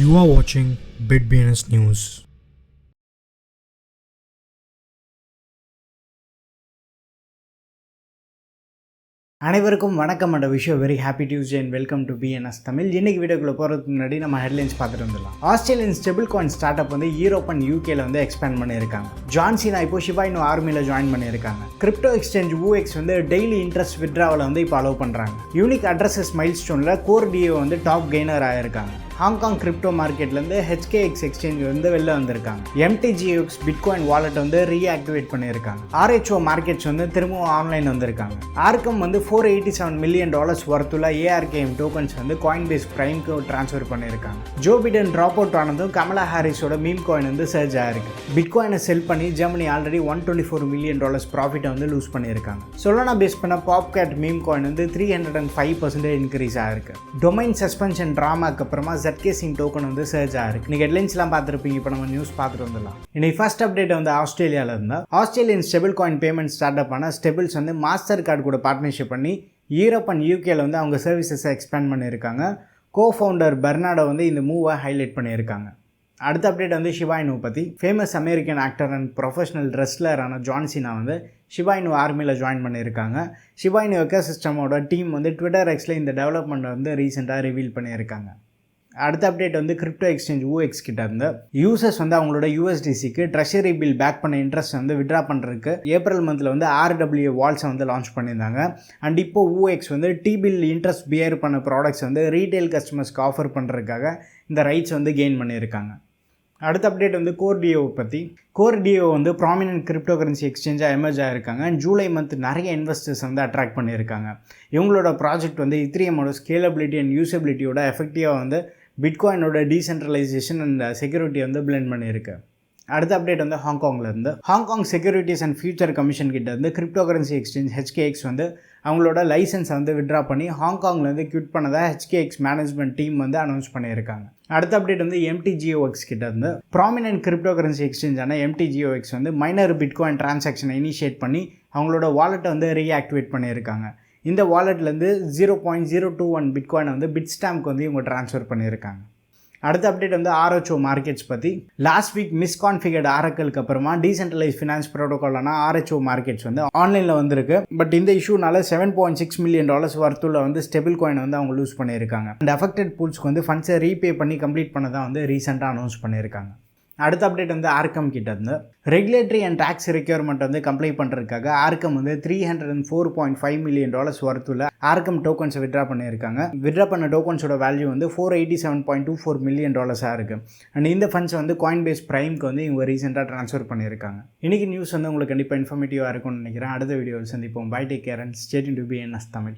You are watching BitBNS News. அனைவருக்கும் வணக்கம் and wish very happy Tuesday and welcome to BNS Tamil. இன்னைக்கு வீடியோக்குள்ள போகிறதுக்கு முன்னாடி நம்ம ஹெட்லைன்ஸ் பார்த்துட்டு வந்துடலாம். Australian stable coin start up வந்து யூரோப் அண்ட் யூகேல வந்து எக்ஸ்பேண்ட் பண்ணியிருக்காங்க. ஜான் சீனா இப்போ ஷிபா இனு ஆர்மியில் ஜாயின் பண்ணியிருக்காங்க. கிரிப்டோ எக்ஸ்சேஞ்ச் ஊஎக்ஸ் வந்து டெய்லி இன்ட்ரெஸ்ட் வித்ட்ராவலை வந்து இப்போ அலோவ் பண்ணுறாங்க. யூனிக் அட்ரஸஸ் மைல்ஸ்டோனில் கோர் டிஓ வந்து டாப் கெய்னர் ஆகிருக்காங்க. ஹாங்காங் கிரிப்டோ மார்க்கெட்லேருந்து ஹெச்கேஎக்ஸ் எக்ஸ்சேஞ்ச் வந்து வெளில வந்திருக்காங்க. எம்டிஜிஎக்ஸ் பிட்காயின் வாலெட் வந்து ரீஆக்டிவேட் பண்ணியிருக்காங்க. ஆர்ஹெச்ஓ மார்க்கெட்ஸ் வந்து திரும்பவும் ஆன்லைன் வந்திருக்காங்க. ஆர்கம் வந்து $487 million ஒர்த்துள்ள ஏஆர்கேஎம் டோக்கன்ஸ் வந்து காயின் பேஸ் பிரைம்க்கு ட்ரான்ஸ்ஃபர் பண்ணியிருக்காங்க. ஜோ பிடன் ட்ராப் அவுட் ஆனதும் கமலா ஹாரிஸோட மீம் காயின் வந்து சர்ஜ் ஆயிருக்கு. பிட்காயினை செல் பண்ணி ஜெர்மனி ஆல்ரெடி $124 million ப்ராஃபிட்டை வந்து லூஸ் பண்ணியிருக்காங்க. சொலனா பேஸ் பண்ண பாப்கேட் மீம் காயின் வந்து 305% இன்க்ரீஸ் ஆயிருக்கு. டொமைன் சஸ்பென்ஷன் ட்ராமாக்கு அப்புறமா ZK-SIM டோக்கன் வந்து சர்ஜ் ஆயிருக்கு. நீங்கள் ஹெட்லைன்ஸ்லாம் பார்த்துருப்பீங்க. இப்போ நம்ம நியூஸ் பார்த்துட்டு வந்துடலாம். இன்னைக்கு ஃபர்ஸ்ட் அப்டேட் வந்து ஆஸ்திரேலியாவில் இருந்தால் Australian stable coin payment start up ஆன ஸ்டெபிள்ஸ் வந்து மாஸ்டர் கார்டு கூட பார்ட்னர்ஷிப் பண்ணி யூரோப் அண்ட் யூகேல வந்து அவங்க சர்வீசஸை எக்ஸ்பேண்ட் பண்ணியிருக்காங்க. கோஃபவுண்டர் பெர்னாடோ வந்து இந்த மூவை ஹைலைட் பண்ணியிருக்காங்க. அடுத்த அப்டேட் வந்து ஷிபா இனு பற்றி. Famous American actor and professional ரெஸ்லரான ஜான் சீனா வந்து ஷிபா இனு ஆர்மியில் ஜாயின் பண்ணியிருக்காங்க. ஷிபா இனு எக்கோசிஸ்டமோட டீம் வந்து ட்விட்டர் எக்ஸில் இந்த டெவலப்மெண்ட்டை வந்து ரீசெண்டாக ரிவீல் பண்ணியிருக்காங்க. அடுத்த அப்டேட் வந்து கிரிப்டோ எக்ஸ்சேஞ்ச் ஊஎக்ஸ் கிட்ட இருந்து யூசர்ஸ் வந்து அவங்களோட யூஎஸ்டிசிக்கு ட்ரெஷரி பில் பேக் பண்ண இன்ட்ரெஸ்ட் வந்து விட்ரா பண்ணுறதுக்கு ஏப்ரல் மந்தில் வந்து RWA வால்ஸை வந்து லான்ச் பண்ணியிருந்தாங்க. அண்ட் இப்போ ஊஎக்ஸ் வந்து T-bill இன்ட்ரெஸ்ட் பியர் பண்ண ப்ராடக்ட்ஸ் வந்து ரீட்டைல் கஸ்டமர்ஸ்க்கு ஆஃபர் பண்ணுறதுக்காக இந்த ரைட்ஸ் வந்து கெயின் பண்ணியிருக்காங்க. அடுத்த அப்டேட் வந்து கோர் டிஓ பற்றி. கோர் டிஓ வந்து ப்ராமினன்ட் கிரிப்டோ கரன்சி எக்ஸ்சேஞ்சாக எமர்ஜ் ஆகிருக்காங்க. அண்ட் ஜூலை மந்த் நிறைய இன்வெஸ்டர்ஸ் வந்து அட்ராக்ட் பண்ணியிருக்காங்க. இவங்களோட ப்ராஜெக்ட் வந்து இத்ரியமோட ஸ்கேலபிலிட்டி அண்ட் யூசபிலிட்டியோட எஃபெக்டிவாக வந்து பிட்காயினோட டீசென்ட்ரலைசேஷன் அண்ட் செக்யூரிட்டி வந்து பிளெண்ட் பண்ணியிருக்கு. அடுத்த அப்டேட் வந்து ஹாங்காங்லேருந்து Hong Kong securities and future commission கிட்ட இருந்து கிரிப்டோ கரன்சி எக்ஸ்சேஞ்ச் HKX வந்து அவங்களோட லைசன்ஸை வந்து விட்ரா பண்ணி ஹாங்காங்லேருந்து குவிட் பண்ணதாக HKX மேனேஜ்மெண்ட் டீம் வந்து அனௌன்ஸ் பண்ணியிருக்காங்க. அடுத்த அப்டேட் வந்து MTGOX கிட்ட இருந்து ப்ராமினன்ட் கிரிப்டோ கரன்சி எக்ஸ்சேஞ்சான MTGOX வந்து மைனர் பிட்காயின் டிரான்சாக்ஷனை இனிஷியேட் பண்ணி அவங்களோட வாலெட்டை வந்து ரீஆக்டிவேட் பண்ணியிருக்காங்க. இந்த வாலெட்லேருந்து 0.021 பிட்காயினை வந்து பிட்ஸ்டாம்க்கு வந்து இவங்க ட்ரான்ஸ்ஃபர் பண்ணியிருக்காங்க. அடுத்த அப்டேட் வந்து RHO மார்க்கெட்ஸ் பற்றி. லாஸ்ட் வீக் மிஸ்கான்ஃபிகர்ட் ஆரக்கலுக்கு அப்புறமா டீசென்ட்ரலைஸ் ஃபினான்ஸ் ப்ரோட்டோகாலான RHO மார்க்கெட்ஸ் வந்து ஆன்லைனில் வந்திருக்கு. பட் இந்த இஷ்யூனால $7.6 million வர்த்துள்ள வந்து ஸ்டெபிள் காயின் வந்து அவங்க லூஸ் பண்ணியிருக்காங்க. அண்ட் அஃபெக்டட் பூல்ஸ்க்கு வந்து ஃபண்ட்ஸை ரீபே பண்ணி கம்ப்ளீட் பண்ண தான் வந்து ரீசெண்டாக அனௌன்ஸ் பண்ணியிருக்காங்க. அடுத்த அப்டேட் வந்து ஆர்கம் கிட்ட இருந்து ரெகுலேட்டரி அண்ட் டேக்ஸ் ரெக்யர்மெண்ட் வந்து கம்ப்ளை பண்ணுறதுக்காக ஆர்கம் வந்து $304.5 million வர்த்துள்ள ஆர்கம் டோக்கன்ஸை விட்ரா பண்ணியிருக்காங்க. விட்ரா பண்ண டோக்கன்ஸோட வேல்யூ வந்து $487.24 million இருக்குது. அண்ட் இந்த ஃபண்ட்ஸ் வந்து காயின் பேஸ் பிரைம்க்கு வந்து இவங்க ரீசெண்டாக ட்ரான்ஸ்ஃபர் பண்ணியிருக்காங்க. இன்றைக்கி நியூஸ் வந்து உங்களுக்கு கண்டிப்பாக இன்ஃபர்மேட்டிவாக இருக்கும்னு நினைக்கிறேன். அடுத்த வீடியோவில் சந்திப்போம். Bye, take care and stay tuned to BNS Tamil.